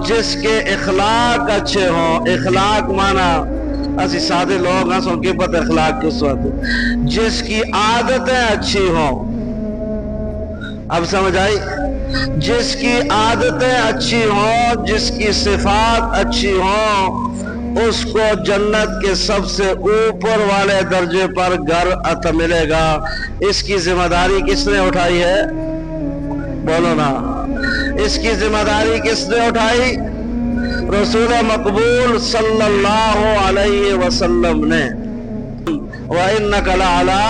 جس کے اخلاق اچھے ہوں. اخلاق مانا اسی سادے لوگ ہیں سو کے پتہ اخلاق کس وقت, جس کی عادتیں اچھی ہوں. اب سمجھ آئی؟ جس کی عادتیں اچھی ہوں, جس کی صفات اچھی ہوں, اس کو جنت کے سب سے اوپر والے درجے پر گھر عطا ملے گا. اس کی ذمہ داری کس نے اٹھائی ہے؟ بولو نا. اس کی ذمہ داری کس نے اٹھائی؟ رسول مقبول صلی اللہ علیہ وسلم نے. وَإِنَّكَ لَعَلَىٰ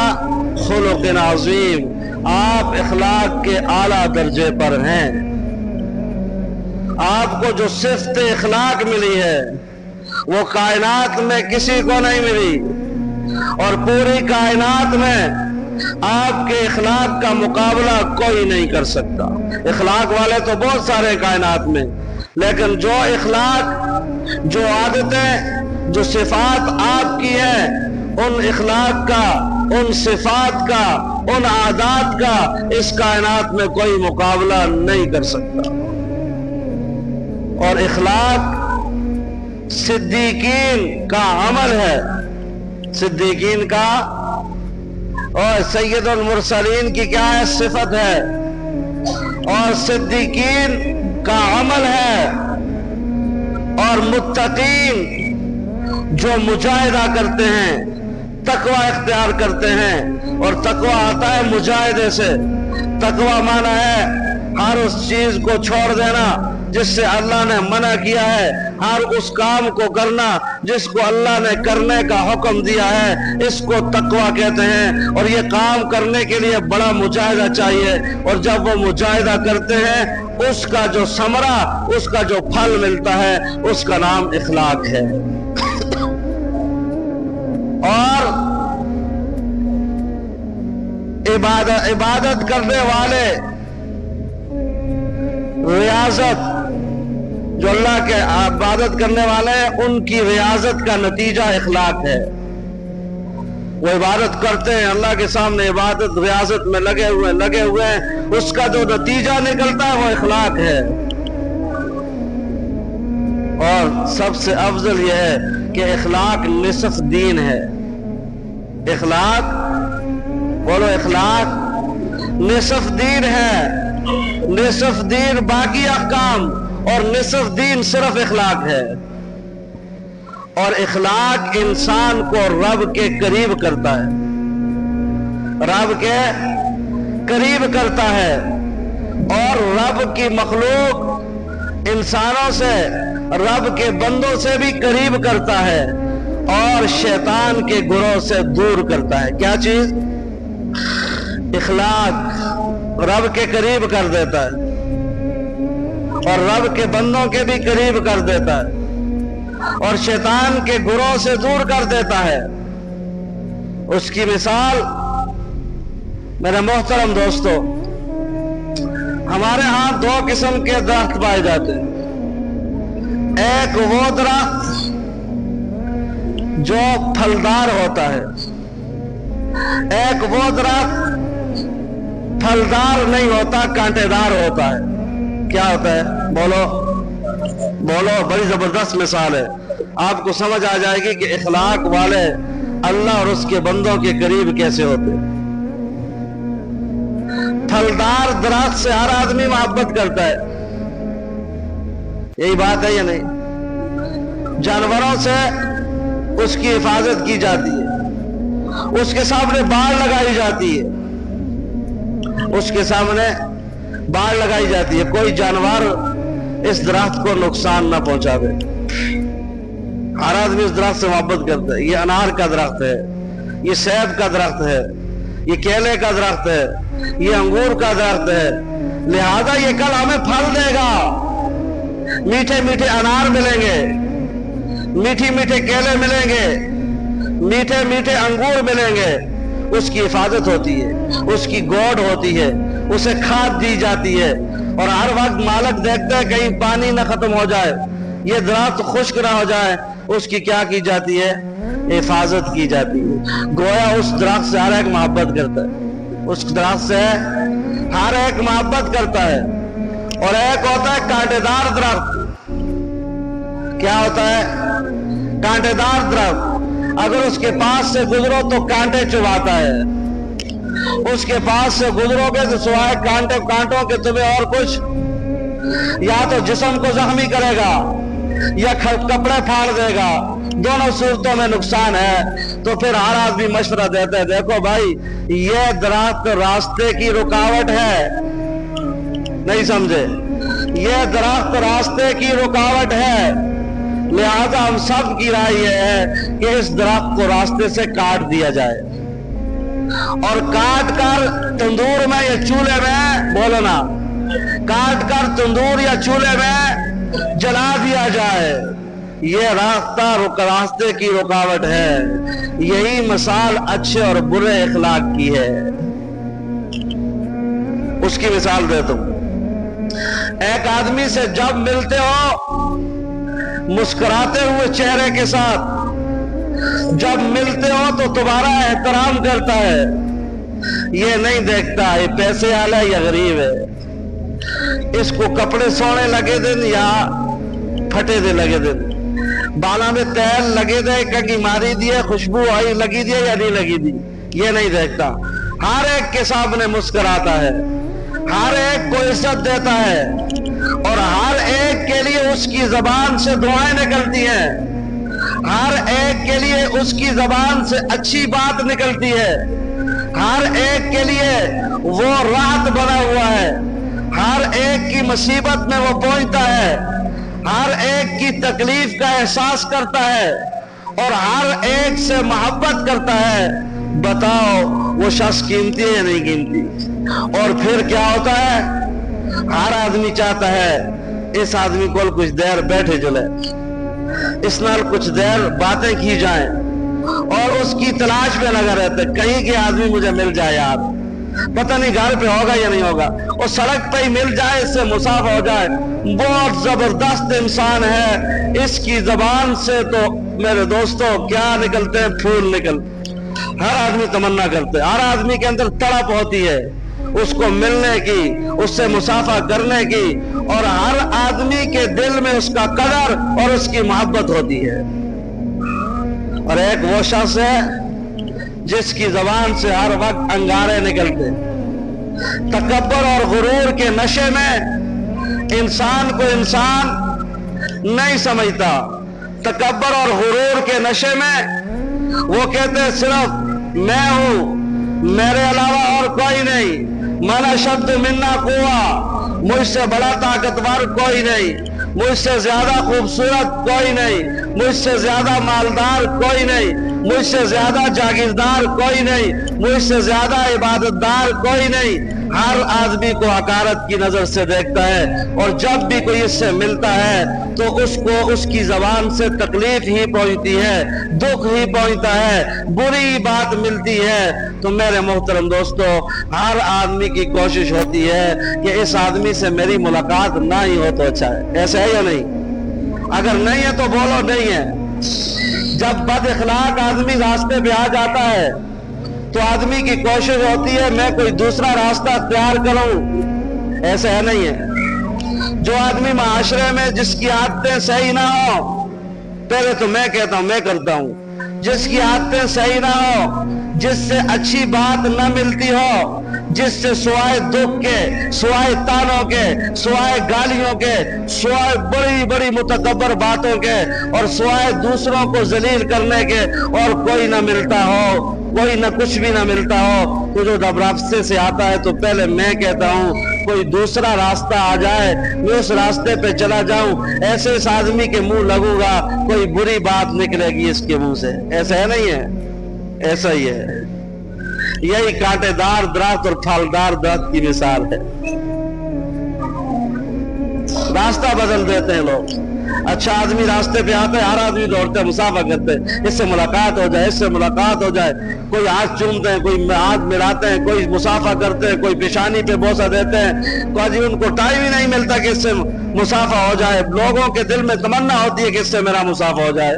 خُلُقٍ عَظِيمٍ, آپ اخلاق کے اعلیٰ درجے پر ہیں. آپ کو جو صفت اخلاق ملی ہے وہ کائنات میں کسی کو نہیں ملی, اور پوری کائنات میں آپ کے اخلاق کا مقابلہ کوئی نہیں کر سکتا. اخلاق والے تو بہت سارے کائنات میں, لیکن جو اخلاق, جو عادتیں, جو صفات آپ کی ہیں, ان اخلاق کا, ان صفات کا, ان عادات کا اس کائنات میں کوئی مقابلہ نہیں کر سکتا. اور اخلاق صدیقین کا عمل ہے, صدیقین کا, اور سید المرسلین کی کیا ہے؟ صفت ہے. اور صدیقین کا عمل ہے. اور متقین جو مجاہدہ کرتے ہیں, تقوی اختیار کرتے ہیں, اور تقوی آتا ہے مجاہدے سے. تقوی مانا ہے ہر اس چیز کو چھوڑ دینا جس سے اللہ نے منع کیا ہے, ہر اس کام کو کرنا جس کو اللہ نے کرنے کا حکم دیا ہے, اس کو تقوی کہتے ہیں. اور یہ کام کرنے کے لیے بڑا مجاہدہ چاہیے, اور جب وہ مجاہدہ کرتے ہیں اس کا جو ثمرہ, اس کا جو پھل ملتا ہے, اس کا نام اخلاق ہے. اور عبادت کرنے والے, ریاضت, جو اللہ کے عبادت کرنے والے ہیں, ان کی ریاضت کا نتیجہ اخلاق ہے. وہ عبادت کرتے ہیں اللہ کے سامنے, عبادت ریاضت میں لگے ہوئے ہیں, اس کا جو نتیجہ نکلتا ہے وہ اخلاق ہے. اور سب سے افضل یہ ہے کہ اخلاق نصف دین ہے. اخلاق, بولو, اخلاق نصف دین ہے. نصف دین باقی احکام, اور نصف دین صرف اخلاق ہے. اور اخلاق انسان کو رب کے قریب کرتا ہے, رب کے قریب کرتا ہے. اور رب کی مخلوق انسانوں سے, رب کے بندوں سے بھی قریب کرتا ہے, اور شیطان کے گروہ سے دور کرتا ہے. کیا چیز؟ اخلاق رب کے قریب کر دیتا ہے, اور رب کے بندوں کے بھی قریب کر دیتا ہے, اور شیطان کے گروہ سے دور کر دیتا ہے. اس کی مثال, میرے محترم دوستو, ہمارے ہاں دو قسم کے درخت پائے جاتے ہیں. ایک وہ درخت جو پھلدار ہوتا ہے, ایک وہ درخت پھلدار نہیں ہوتا, کانٹے دار ہوتا ہے. کیا ہوتا ہے؟ بولو بولو. بڑی زبردست مثال ہے, آپ کو سمجھ آ جائے گی کہ اخلاق والے اللہ اور اس کے بندوں کے قریب کیسے ہوتے. پھلدار درخت سے ہر آدمی محبت کرتا ہے, یہی بات ہے یا نہیں؟ جانوروں سے اس کی حفاظت کی جاتی ہے, اس کے سامنے باڑ لگائی جاتی ہے, اس کے سامنے باڑ لگائی جاتی ہے, کوئی جانور اس درخت کو نقصان نہ پہنچا دے. ہر آدمی اس درخت سے محبت کرتا ہے. یہ انار کا درخت ہے, یہ سیب کا درخت ہے, یہ کیلے کا درخت ہے, یہ انگور کا درخت ہے, لہذا یہ کل ہمیں پھل دے گا. میٹھے میٹھے انار ملیں گے, میٹھی میٹھے کیلے ملیں گے, میٹھے میٹھے انگور ملیں گے. اس کی حفاظت ہوتی ہے, اس کی گوڈ ہوتی ہے, اسے کھاد دی جاتی ہے, اور ہر وقت مالک دیکھتا ہے کہیں پانی نہ ختم ہو جائے, یہ درخت خشک نہ ہو جائے. اس کی کیا کی جاتی ہے؟ حفاظت کی جاتی ہے. گویا اس درخت سے ہر ایک محبت کرتا ہے, اس درخت سے ہر ایک محبت کرتا ہے. اور ایک ہوتا ہے کانٹے دار درخت, क्या होता है? कांटेदार द्रव, अगर उसके पास से गुजरो तो कांटे चुभाता है, उसके पास से गुजरोगे तो सिवाय कांटों के तुम्हें और कुछ, या तो जिस्म को जख्मी करेगा या कपड़े फाड़ देगा, दोनों सूरतों में नुकसान है। तो फिर हर आदमी मशवरा देता है, देखो भाई ये दरख्त रास्ते की रुकावट है, नहीं समझे? ये दरख्त रास्ते की रुकावट है, लिहाजा हम सब की राय यह है कि इस दरख्त को रास्ते से काट दिया जाए, और काट कर तंदूर में या चूल्हे में, बोलो ना, काट कर तंदूर या चूल्हे में जला दिया जाए। ये रास्ते की रुकावट है। यही मिसाल अच्छे और बुरे इखलाक की है। उसकी मिसाल देता हूं। एक आदमी से जब मिलते हो मुस्कुराते हुए चेहरे के साथ, जब मिलते हो तो तुम्हारा एहतराम करता है, ये नहीं देखता ये पैसे वाला है या गरीब है, इसको कपड़े सोने लगे दिन या फटे दे लगे दिन, बाला में तेल लगे दे, कंगी मारी दिए, खुशबू आई लगी दी या नहीं लगी दी, ये नहीं देखता। हर एक के सामने मुस्कुराता है, हर एक को इज्जत देता है, और हर एक के लिए उसकी जबान से दुआएं निकलती हैं, हर एक के लिए उसकी जबान से अच्छी बात निकलती है, हर एक के लिए वो राहत बना हुआ है, हर एक की मुसीबत में वो पहुंचता है, हर एक की तकलीफ का एहसास करता है, और हर एक से मोहब्बत करता है। बताओ वो शख्स कीमती है या नहीं कीमती? और फिर क्या होता है? हर आदमी चाहता है इस आदमी को कुछ देर बैठे जुले, इस नाल कुछ देर बातें की जाएं, और उसकी तलाश में लगा रहता है कहीं के आदमी मुझे मिल जाए यार, पता नहीं घर पे होगा या नहीं होगा, और सड़क पे ही मिल जाए, इससे मुसाफा हो जाए। बहुत जबरदस्त इंसान है, इसकी जबान से तो मेरे दोस्तों क्या निकलते हैं, फूल निकल। हर आदमी तमन्ना करते हैं, हर आदमी के अंदर तड़प होती है उसको मिलने की, उससे मुसाफा करने की, और हर आदमी के दिल में उसका कदर और उसकी मोहब्बत होती है। और एक वो शख्स है जिसकी जबान से हर वक्त अंगारे निकलते, तकब्बर और गुरूर के नशे में इंसान को इंसान नहीं समझता। तकब्बर और गुरूर के नशे में वो कहते हैं सिर्फ मैं हूं, मेरे अलावा और कोई नहीं, मन अशद्द मिन्ना कुव्वा, मुझसे बड़ा ताकतवर कोई नहीं, मुझसे ज्यादा खूबसूरत कोई नहीं, मुझसे ज्यादा मालदार कोई नहीं, मुझसे ज्यादा जागीरदार कोई नहीं, मुझसे ज्यादा इबादतदार कोई नहीं। हर आदमी को हकारत की नजर से देखता है, और जब भी कोई इससे मिलता है तो उसको उसकी जबान से तकलीफ ही पहुंचती है, दुख ही पहुंचता है, बुरी बात मिलती है। तो मेरे मोहतरम दोस्तों, हर आदमी की कोशिश होती है कि इस आदमी से मेरी मुलाकात ना ही हो तो अच्छा है। ऐसा है या नहीं? अगर नहीं है तो बोलो नहीं है। जब बद इखलाक आदमी रास्ते पे आ जाता है तो आदमी की कोशिश होती है मैं कोई दूसरा रास्ता अख्तियार करूं। ऐसा है नहीं है? जो आदमी माशरे में जिसकी आदतें सही ना हो, पहले तो मैं कहता हूं, मैं करता हूं, जिसकी आदतें सही ना हो, जिससे अच्छी बात न मिलती हो, जिससे सिवाय दुख के, सिवाय तानों के, सिवाय गालियों के, सिवाय बड़ी बड़ी मुतकब्बर बातों के, और सिवाय दूसरों को जलील करने के और कोई ना मिलता हो, कोई ना कुछ भी ना मिलता हो, तो जो जब रास्ते से आता है तो पहले मैं कहता हूं कोई दूसरा रास्ता आ जाए, मैं उस रास्ते पे चला जाऊं, ऐसे इस आदमी के मुंह लगूंगा, कोई बुरी बात निकलेगी इसके मुंह से। ऐसा है नहीं है? ऐसा ही है। यही कांटेदार दरख्त और फलदार दरख्त की मिसाल है। रास्ता बदल देते हैं लोग। अच्छा आदमी रास्ते पे आता है, हर आदमी दौड़ते हैं, मुसाफा करते हैं, इससे मुलाकात हो जाए, इससे मुलाकात हो जाए, कोई हाथ चूमते हैं, कोई हाथ मिलाते हैं, कोई मुसाफा करते हैं, कोई पेशानी पे बोसा देते हैं, तो आज उनको टाइम ही नहीं मिलता कि इससे मुसाफा हो जाए। लोगों के दिल में तमन्ना होती है कि इससे मेरा मुसाफा हो जाए,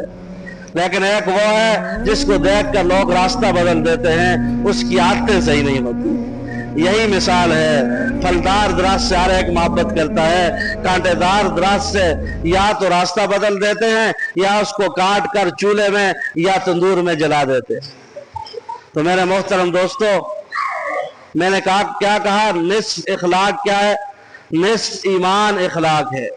लेकिन एक वो है जिसको देख कर लोग रास्ता बदल देते हैं, उसकी आदतें सही नहीं होती। یہی مثال ہے. پھلدار درخت سے ہر ایک محبت کرتا ہے, کانٹے دار درخت سے یا تو راستہ بدل دیتے ہیں یا اس کو کاٹ کر چولہے میں یا تندور میں جلا دیتے ہیں. تو میرے محترم دوستو, میں نے کہا, کیا کہا, نصف اخلاق کیا ہے؟ نصف ایمان اخلاق ہے.